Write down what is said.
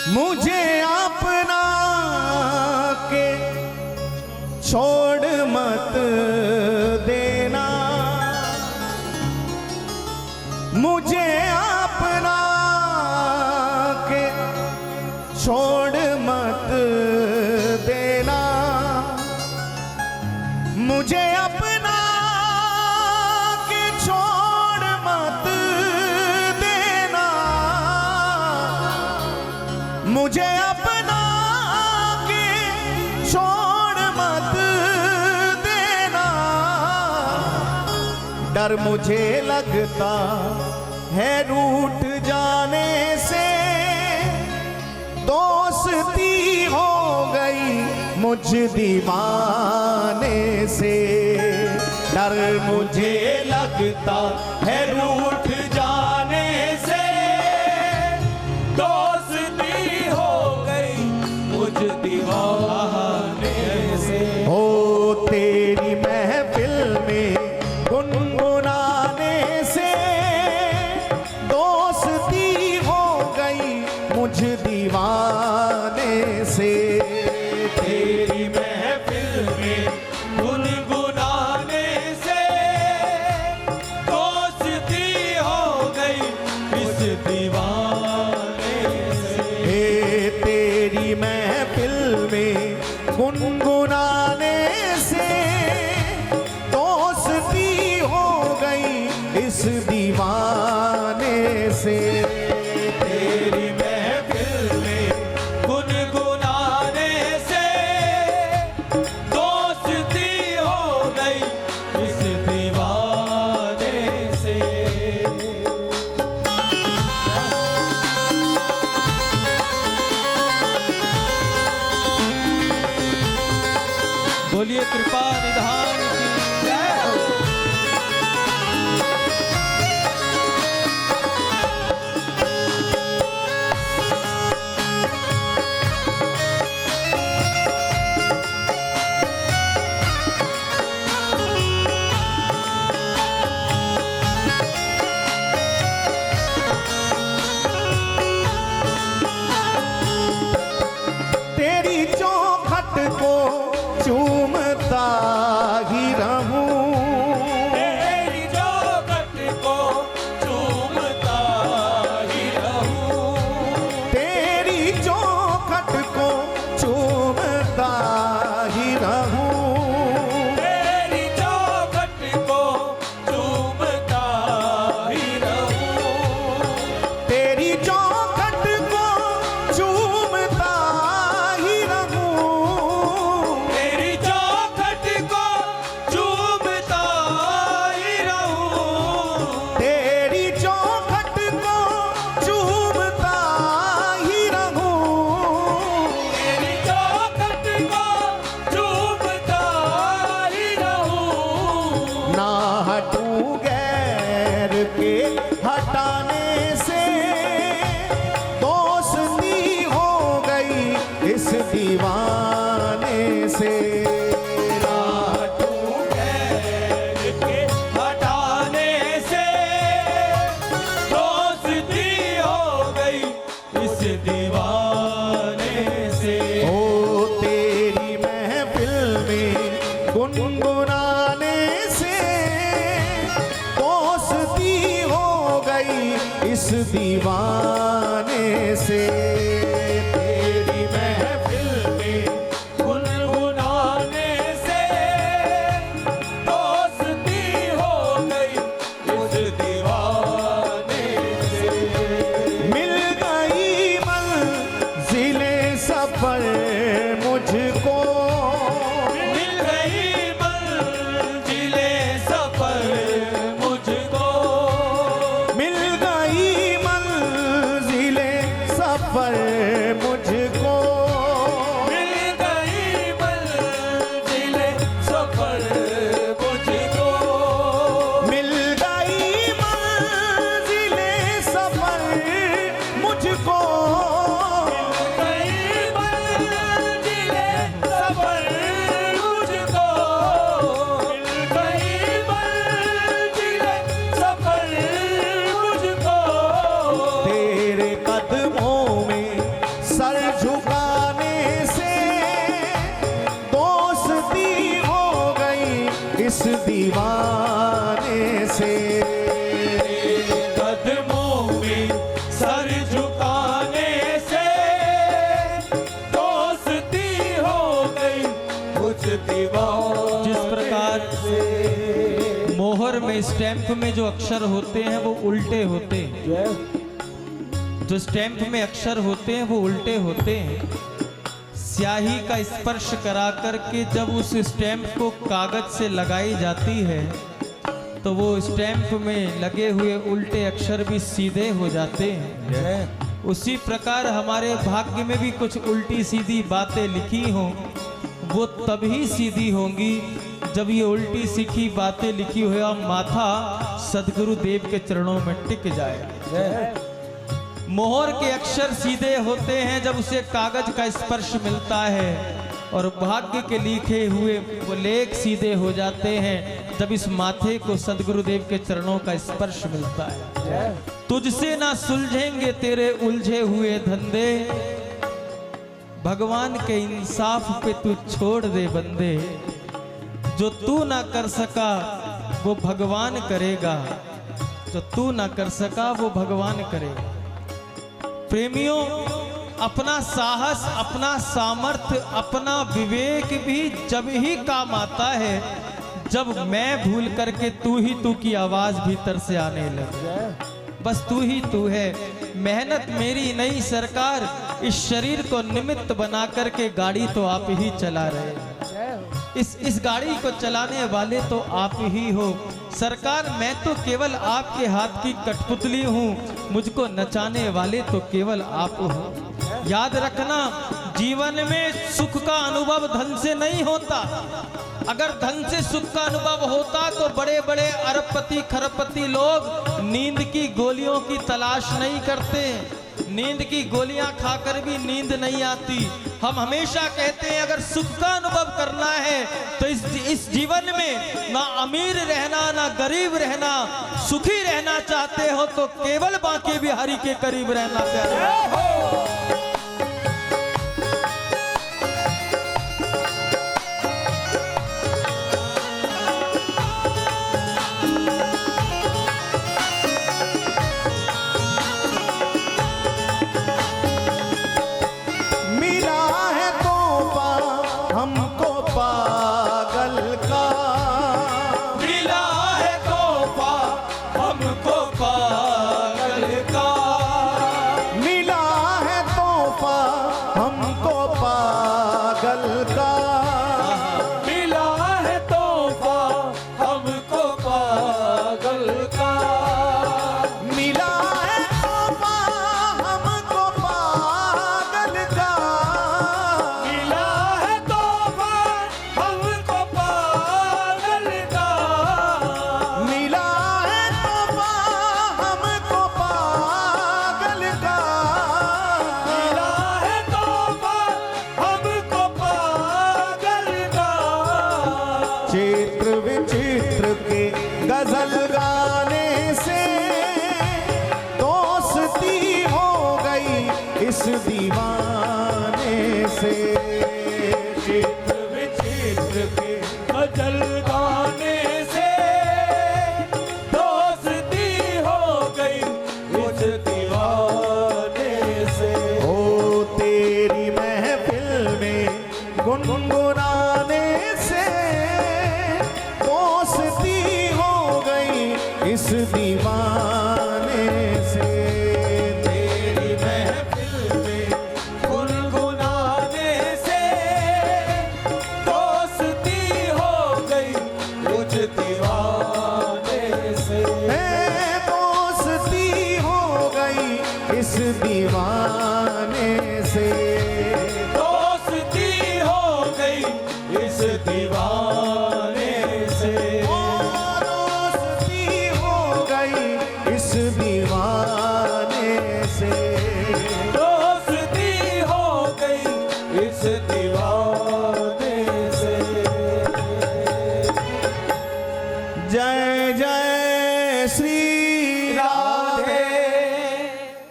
मुझे अपना के छोड़ मत देना, मुझे अपना के छोड़ मत देना, मुझे अपना के छोड़ मत देना, मुझे अपना के छोड़ मत देना। डर मुझे लगता है रूठ जाने से, दोस्ती हो गई मुझ दीवाने से। डर मुझे लगता है रूठ जाने से, दोस्ती हो गई मुझ दीवाने से। हो तेरी महफिल में गुनगुनाने से, दोस्ती हो गई मुझ दीवाने से। तेरी महफिल में गुनगुनाने से, दोस्ती हो गई इस दीवाने से। हे तेरी महफिल में गुनगुनाने से, दोस्ती हो गई इस दीवाने से। तेरी महफिल में गुनगुनाने से, दोस्ती हो गई इस दीवाने से। बोलिए कृपा निधान की जय हो। तेरी चौखट को चूमता ही रहूं, तेरी चौखट को चूमता ही रहूं। तेरी चौखट को चूमता ही रहूं। तेरी चौखट को चूमता ही रहूं। तेरी चौखट को चूमता ही रहूं। तेरी चौखट को चूमता ही रहूं। तेरी चौखट को चूमता ही रहूं। तेरी चौखट को चूमता ही रहूं। ना हटूं गैर के हटाने से, दोस्ती हो गई इस दीवाने से। ना हटूं गैर के हटाने से, दोस्ती हो गई इस दीवाने से। ओ तेरी महफिल में गुनगुनाने से, दोस्ती हो गई इस दीवाने से। तेरी महफिल में गुनगुनाने से, दोस्ती हो गई इस दीवाने से। मिल गई मंजिले सफर मुझको, मिल गई मंजिले सफर मुझको। मिल गई मंजिले सफर मुझको। मिल गई मंजिले सफर मुझको। मिल गई मंजिले सफर मुझको। गई मंजिले सफर मुझको। मिल गई मंजिले सफर मुझको। तेरे कदमों में दीवाने से। कदमों में सर झुकाने से दोस्ती हो गई कुछ दीवाने। जिस प्रकार मोहर में स्टैंप में जो अक्षर होते हैं वो उल्टे होते हैं, जो स्टैंप में अक्षर होते हैं वो उल्टे होते हैं। स्याही का स्पर्श करा करके जब उस स्टैंप को कागज से लगाई जाती है तो वो स्टैंप में लगे हुए उल्टे अक्षर भी सीधे हो जाते हैं। उसी प्रकार हमारे भाग्य में भी कुछ उल्टी सीधी बातें लिखी हों, वो तभी सीधी होंगी जब ये उल्टी सीखी बातें लिखी हुआ माथा सदगुरु देव के चरणों में टिक जाए। मोहर के अक्षर सीधे होते हैं जब उसे कागज का स्पर्श मिलता है, और भाग्य के लिखे हुए वो लेख सीधे हो जाते हैं जब इस माथे को सदगुरुदेव के चरणों का स्पर्श मिलता है। तुझसे ना सुलझेंगे तेरे उलझे हुए धंधे, भगवान के इंसाफ पे तू छोड़ दे बंदे। जो तू ना कर सका वो भगवान करेगा, जो तू ना कर सका वो भगवान करेगा। प्रेमियों, अपना साहस, अपना सामर्थ्य, अपना विवेक भी जब ही काम आता है जब मैं भूल करके तू ही तू की आवाज भीतर से आने लगे। बस तू ही तू है, मेहनत मेरी नहीं सरकार, इस शरीर को निमित्त बना करके गाड़ी तो आप ही चला रहे। इस गाड़ी को चलाने वाले तो आप ही हो सरकार। मैं तो केवल आपके हाथ की कठपुतली हूँ, मुझको नचाने वाले तो केवल आप हो। याद रखना, जीवन में सुख का अनुभव धन से नहीं होता। अगर धन से सुख का अनुभव होता तो बड़े बड़े अरबपति खरबपति लोग नींद की गोलियों की तलाश नहीं करते। नींद की गोलियां खाकर भी नींद नहीं आती। हम हमेशा कहते हैं अगर सुख का अनुभव करना है तो इस जीवन में ना अमीर रहना ना गरीब रहना, सुखी रहना चाहते हो तो केवल बांके बिहारी के करीब रहना प्यारे। हमको पागल का मिला है तोहफा, हमको पागल का मिला है तोहफा, हमको पागल का मिला है तोहफा, हमको पागल का मिला है तोहफा, हमको पागल का मिला है तोहफा, हमको पागल का मिला है तोहफा, हमको पागल का मिला है तोहफा, हमको पागल का। चित्र विचित्र के गजल गाने से दोस्ती हो गई इस दीवाने से। चित्र विचित्र के गजल गाने से दोस्ती हो गई उस दीवाने से। ओ तेरी महफिल में गुनगुनाने से दोस्ती हो गई इस दीवाने से। तेरी महफिल में गुनगुनाने से दोस्ती हो गई उस दीवाने से। दोस्ती हो गई इस दीवाने से।